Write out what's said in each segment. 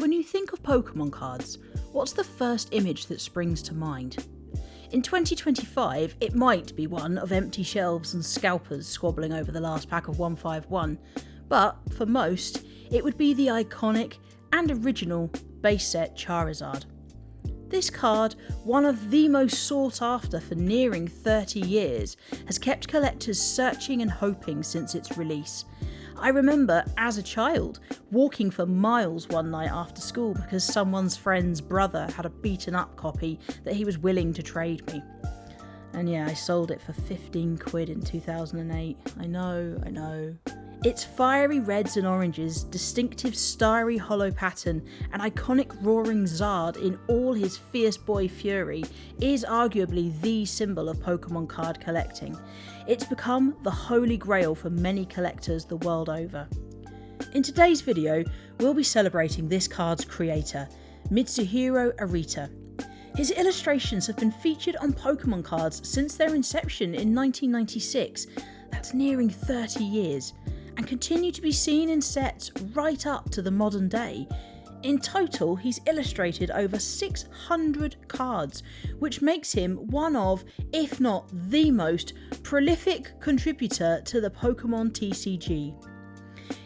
When you think of Pokémon cards, what's the first image that springs to mind? In 2025, it might be one of empty shelves and scalpers squabbling over the last pack of 151, but for most, it would be the iconic and original Base Set Charizard. This card, one of the most sought after for nearing 30 years, has kept collectors searching and hoping since its release. I remember, as a child, walking for miles one night after school because someone's friend's brother had a beaten up copy that he was willing to trade me. And yeah, I sold it for 15 quid in 2008. I know. Its fiery reds and oranges, distinctive starry hollow pattern, and iconic roaring Zard in all his fierce boy fury is arguably the symbol of Pokemon card collecting. It's become the holy grail for many collectors the world over. In today's video, we'll be celebrating this card's creator, Mitsuhiro Arita. His illustrations have been featured on Pokemon cards since their inception in 1996, that's nearing 30 years, and continue to be seen in sets right up to the modern day. In total, he's illustrated over 600 cards, which makes him one of, if not the most, prolific contributor to the Pokemon TCG.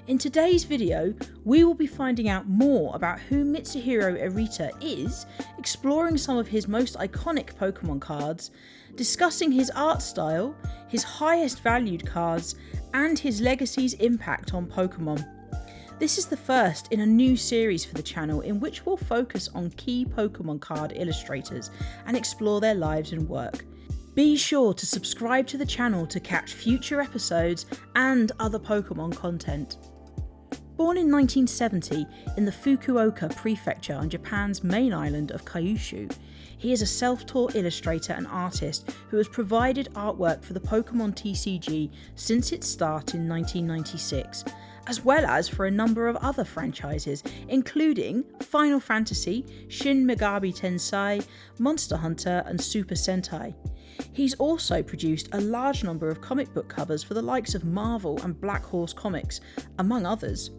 In today's video, we will be finding out more about who Mitsuhiro Arita is, exploring some of his most iconic Pokemon cards, discussing his art style, his highest valued cards, and his legacy's impact on Pokemon. This is the first in a new series for the channel in which we'll focus on key Pokemon card illustrators and explore their lives and work. Be sure to subscribe to the channel to catch future episodes and other Pokemon content. Born in 1970 in the Fukuoka prefecture on Japan's main island of Kyushu, he is a self-taught illustrator and artist who has provided artwork for the Pokemon TCG since its start in 1996, as well as for a number of other franchises, including Final Fantasy, Shin Megami Tensei, Monster Hunter, and Super Sentai. He's also produced a large number of comic book covers for the likes of Marvel and Black Horse Comics, among others.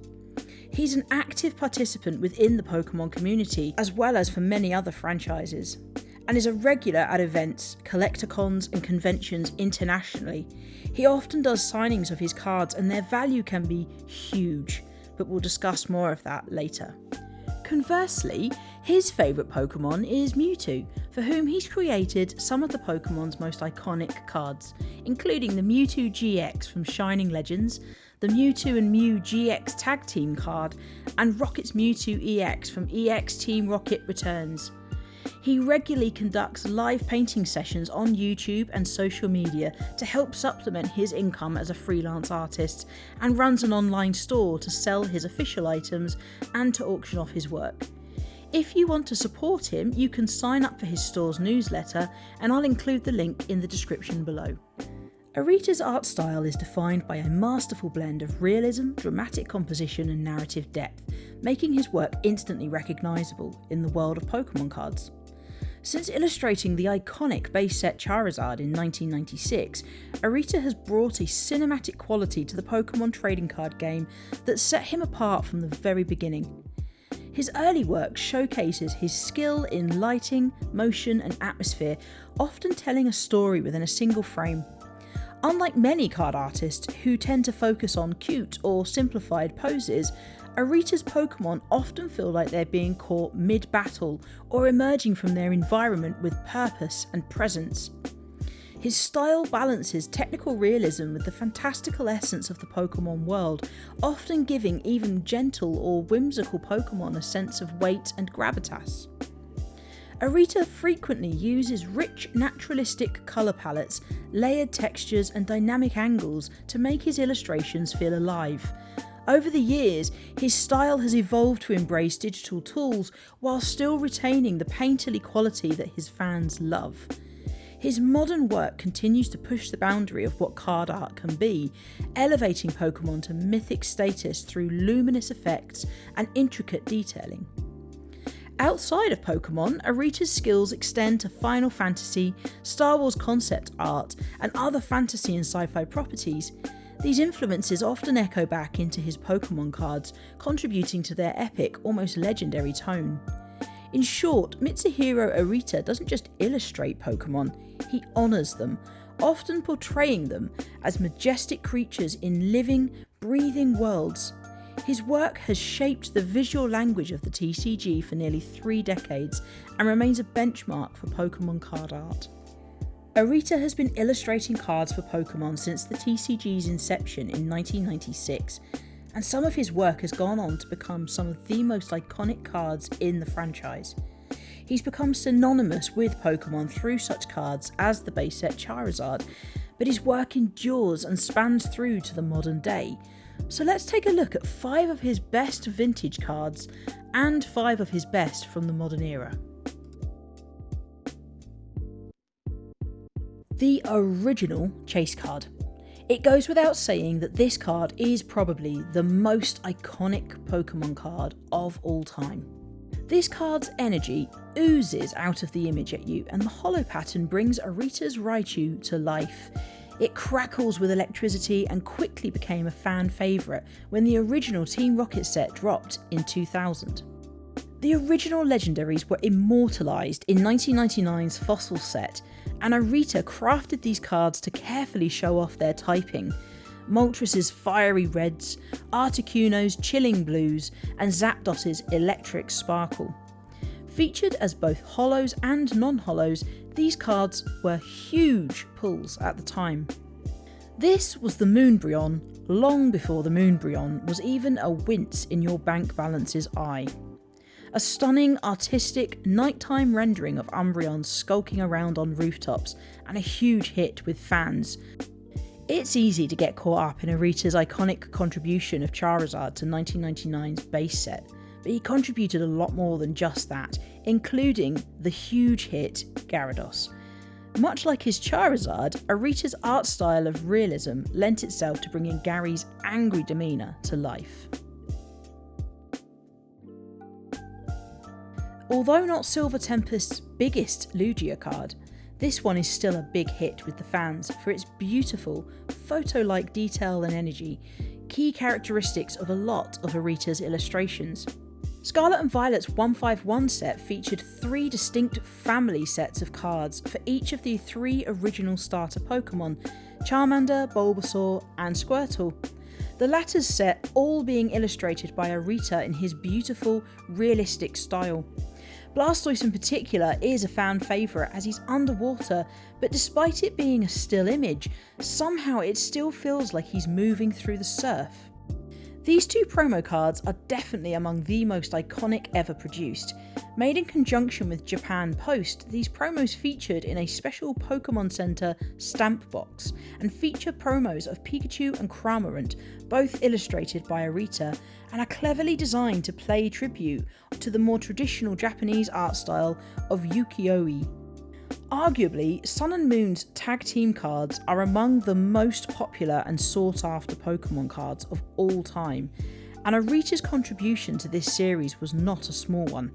He's an active participant within the Pokemon community, as well as for many other franchises, and is a regular at events, collecticons and conventions internationally. He often does signings of his cards and their value can be huge, but we'll discuss more of that later. Conversely, his favourite Pokemon is Mewtwo, for whom he's created some of the Pokemon's most iconic cards, including the Mewtwo GX from Shining Legends, the Mewtwo and Mew GX Tag Team card, and Rocket's Mewtwo EX from EX Team Rocket Returns. He regularly conducts live painting sessions on YouTube and social media to help supplement his income as a freelance artist, and runs an online store to sell his official items and to auction off his work. If you want to support him, you can sign up for his store's newsletter, and I'll include the link in the description below. Arita's art style is defined by a masterful blend of realism, dramatic composition and narrative depth, making his work instantly recognisable in the world of Pokemon cards. Since illustrating the iconic Base Set Charizard in 1996, Arita has brought a cinematic quality to the Pokémon Trading Card Game that set him apart from the very beginning. His early work showcases his skill in lighting, motion and atmosphere, often telling a story within a single frame. Unlike many card artists who tend to focus on cute or simplified poses, Arita's Pokemon often feel like they're being caught mid-battle or emerging from their environment with purpose and presence. His style balances technical realism with the fantastical essence of the Pokemon world, often giving even gentle or whimsical Pokemon a sense of weight and gravitas. Arita frequently uses rich, naturalistic colour palettes, layered textures and dynamic angles to make his illustrations feel alive. Over the years, his style has evolved to embrace digital tools while still retaining the painterly quality that his fans love. His modern work continues to push the boundary of what card art can be, elevating Pokemon to mythic status through luminous effects and intricate detailing. Outside of Pokemon, Arita's skills extend to Final Fantasy, Star Wars concept art, and other fantasy and sci-fi properties. These influences often echo back into his Pokémon cards, contributing to their epic, almost legendary tone. In short, Mitsuhiro Arita doesn't just illustrate Pokémon, he honours them, often portraying them as majestic creatures in living, breathing worlds. His work has shaped the visual language of the TCG for nearly 3 decades and remains a benchmark for Pokémon card art. Arita has been illustrating cards for Pokémon since the TCG's inception in 1996, and some of his work has gone on to become some of the most iconic cards in the franchise. He's become synonymous with Pokémon through such cards as the Base Set Charizard, but his work endures and spans through to the modern day. So let's take a look at 5 of his best vintage cards and 5 of his best from the modern era. The original Chase card. It goes without saying that this card is probably the most iconic Pokémon card of all time. This card's energy oozes out of the image at you, and the holo pattern brings Arita's Raichu to life. It crackles with electricity and quickly became a fan favourite when the original Team Rocket set dropped in 2000. The original legendaries were immortalised in 1999's Fossil set, and Arita crafted these cards to carefully show off their typing. Moltres' fiery reds, Articuno's chilling blues, and Zapdos's electric sparkle. Featured as both holos and non-holos, these cards were huge pulls at the time. This was the Moonbryon, long before the Moonbryon was even a wince in your bank balance's eye. A stunning, artistic, nighttime rendering of Umbreon skulking around on rooftops, and a huge hit with fans. It's easy to get caught up in Arita's iconic contribution of Charizard to 1999's base set, but he contributed a lot more than just that, including the huge hit Gyarados. Much like his Charizard, Arita's art style of realism lent itself to bringing Gary's angry demeanour to life. Although not Silver Tempest's biggest Lugia card, this one is still a big hit with the fans for its beautiful, photo-like detail and energy, key characteristics of a lot of Arita's illustrations. Scarlet and Violet's 151 set featured 3 distinct family sets of cards for each of the 3 original starter Pokémon, Charmander, Bulbasaur and Squirtle. The latter's set all being illustrated by Arita in his beautiful, realistic style. Blastoise in particular is a fan favourite as he's underwater, but despite it being a still image, somehow it still feels like he's moving through the surf. These 2 promo cards are definitely among the most iconic ever produced. Made in conjunction with Japan Post, these promos featured in a special Pokémon Center stamp box and feature promos of Pikachu and Cramorant, both illustrated by Arita, and are cleverly designed to pay tribute to the more traditional Japanese art style of ukiyo-e. Arguably, Sun and Moon's tag team cards are among the most popular and sought after Pokémon cards of all time, and Arita's contribution to this series was not a small one.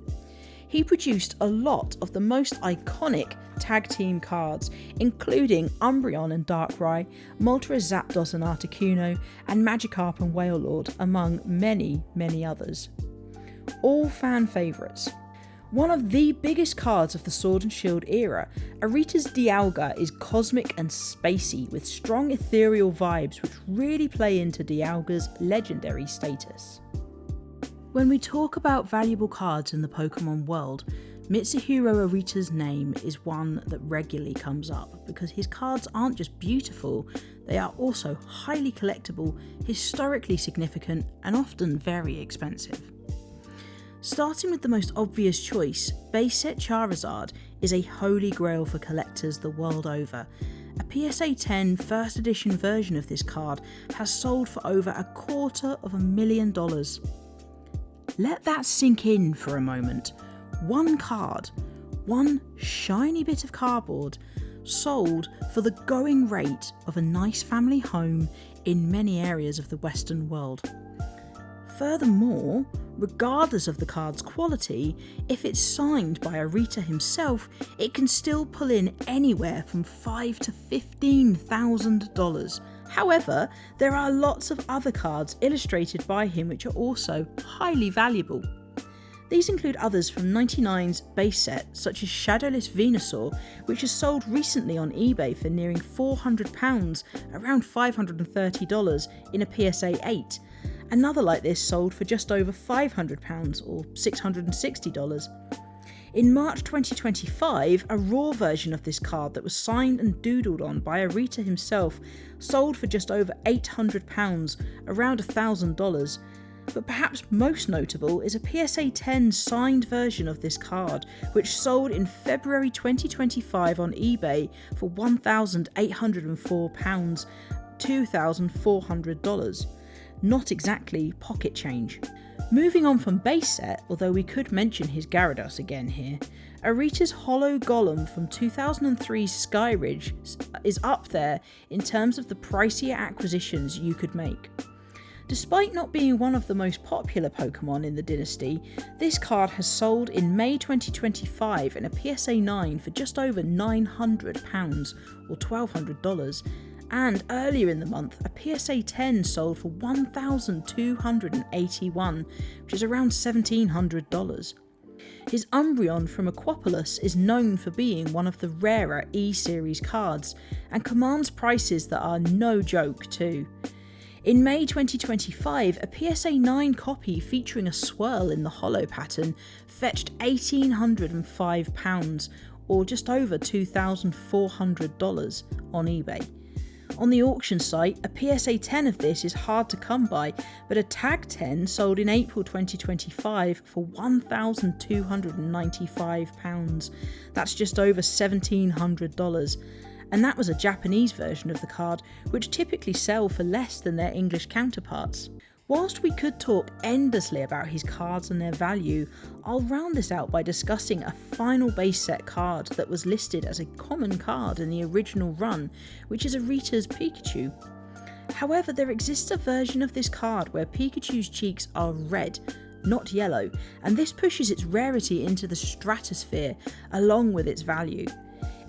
He produced a lot of the most iconic tag team cards, including Umbreon and Darkrai, Moltres, Zapdos and Articuno, and Magikarp and Wailord, among many, many others. All fan favourites. One of the biggest cards of the Sword and Shield era, Arita's Dialga is cosmic and spacey with strong ethereal vibes which really play into Dialga's legendary status. When we talk about valuable cards in the Pokémon world, Mitsuhiro Arita's name is one that regularly comes up because his cards aren't just beautiful, they are also highly collectible, historically significant and often very expensive. Starting with the most obvious choice, Base Set Charizard is a holy grail for collectors the world over. A PSA 10 first edition version of this card has sold for over $250,000. Let that sink in for a moment. One card, one shiny bit of cardboard, sold for the going rate of a nice family home in many areas of the Western world. Furthermore, regardless of the card's quality, if it's signed by Arita himself, it can still pull in anywhere from $5,000 to $15,000. However, there are lots of other cards illustrated by him which are also highly valuable. These include others from 99's base set, such as Shadowless Venusaur, which has sold recently on eBay for nearing £400, around $530 in a PSA 8. Another like this sold for just over £500 or $660. In March 2025, a raw version of this card that was signed and doodled on by Arita himself sold for just over £800, around $1,000. But perhaps most notable is a PSA 10 signed version of this card, which sold in February 2025 on eBay for £1,804, $2,400. Not exactly pocket change. Moving on from base set, although we could mention his Gyarados again here, Arita's Hollow Golem from 2003's Skyridge is up there in terms of the pricier acquisitions you could make. Despite not being one of the most popular Pokemon in the dynasty, this card has sold in May 2025 in a PSA 9 for just over £900 or $1,200, and earlier in the month a PSA 10 sold for $1,281, which is around $1,700. His Umbreon from Aquapolis is known for being one of the rarer E-Series cards, and commands prices that are no joke too. In May 2025, a PSA 9 copy featuring a swirl in the hollow pattern fetched £1,805 or just over $2,400 on eBay. On the auction site, a PSA 10 of this is hard to come by, but a Tag 10 sold in April 2025 for £1,295. That's just over $1,700. And that was a Japanese version of the card, which typically sell for less than their English counterparts. Whilst we could talk endlessly about his cards and their value, I'll round this out by discussing a final base set card that was listed as a common card in the original run, which is Arita's Pikachu. However, there exists a version of this card where Pikachu's cheeks are red, not yellow, and this pushes its rarity into the stratosphere along with its value.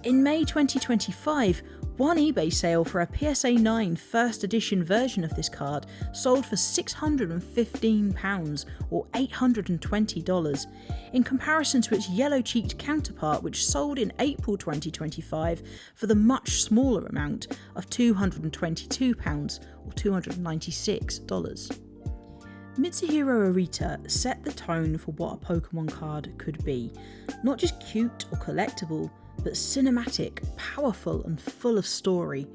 In May 2025, one eBay sale for a PSA 9 first edition version of this card sold for £615 or $820, in comparison to its yellow-cheeked counterpart, which sold in April 2025 for the much smaller amount of £222 or $296. Mitsuhiro Arita set the tone for what a Pokemon card could be, not just cute or collectible, but cinematic, powerful and full of story.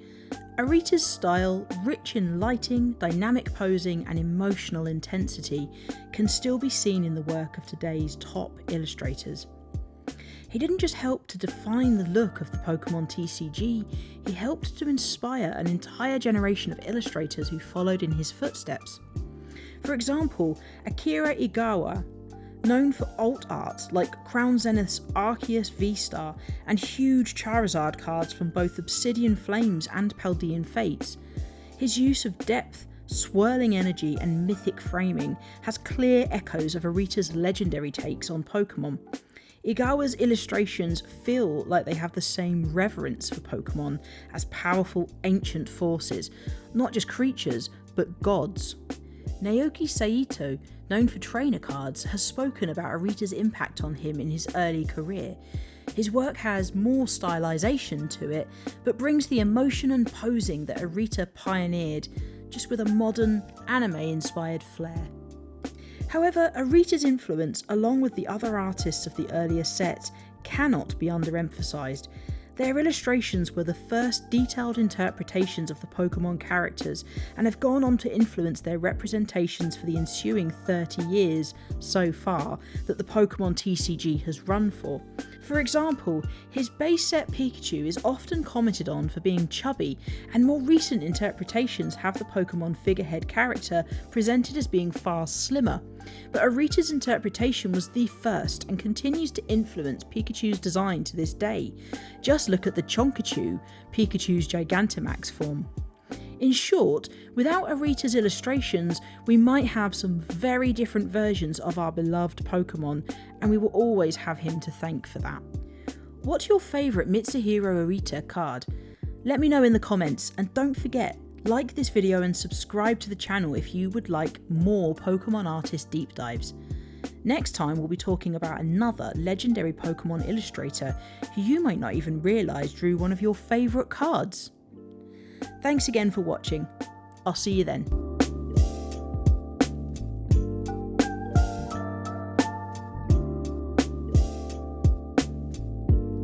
Arita's style, rich in lighting, dynamic posing and emotional intensity, can still be seen in the work of today's top illustrators. He didn't just help to define the look of the Pokemon TCG, he helped to inspire an entire generation of illustrators who followed in his footsteps. For example, Akira Igawa, known for alt art like Crown Zenith's Arceus V-Star and huge Charizard cards from both Obsidian Flames and Paldean Fates. His use of depth, swirling energy and mythic framing has clear echoes of Arita's legendary takes on Pokemon. Igawa's illustrations feel like they have the same reverence for Pokemon as powerful ancient forces, not just creatures, but gods. Naoki Saito, known for trainer cards, has spoken about Arita's impact on him in his early career. His work has more stylization to it, but brings the emotion and posing that Arita pioneered, just with a modern, anime-inspired flair. However, Arita's influence, along with the other artists of the earlier sets, cannot be underemphasized. Their illustrations were the first detailed interpretations of the Pokemon characters and have gone on to influence their representations for the ensuing 30 years, so far, that the Pokemon TCG has run for. For example, his base set Pikachu is often commented on for being chubby, and more recent interpretations have the Pokemon figurehead character presented as being far slimmer. But Arita's interpretation was the first and continues to influence Pikachu's design to this day. Just look at the Chonkachu, Pikachu's Gigantamax form. In short, without Arita's illustrations, we might have some very different versions of our beloved Pokemon, and we will always have him to thank for that. What's your favourite Mitsuhiro Arita card? Let me know in the comments, and don't forget, like this video and subscribe to the channel if you would like more Pokemon artist deep dives. Next time we'll be talking about another legendary Pokemon illustrator who you might not even realise drew one of your favourite cards. Thanks again for watching. I'll see you then.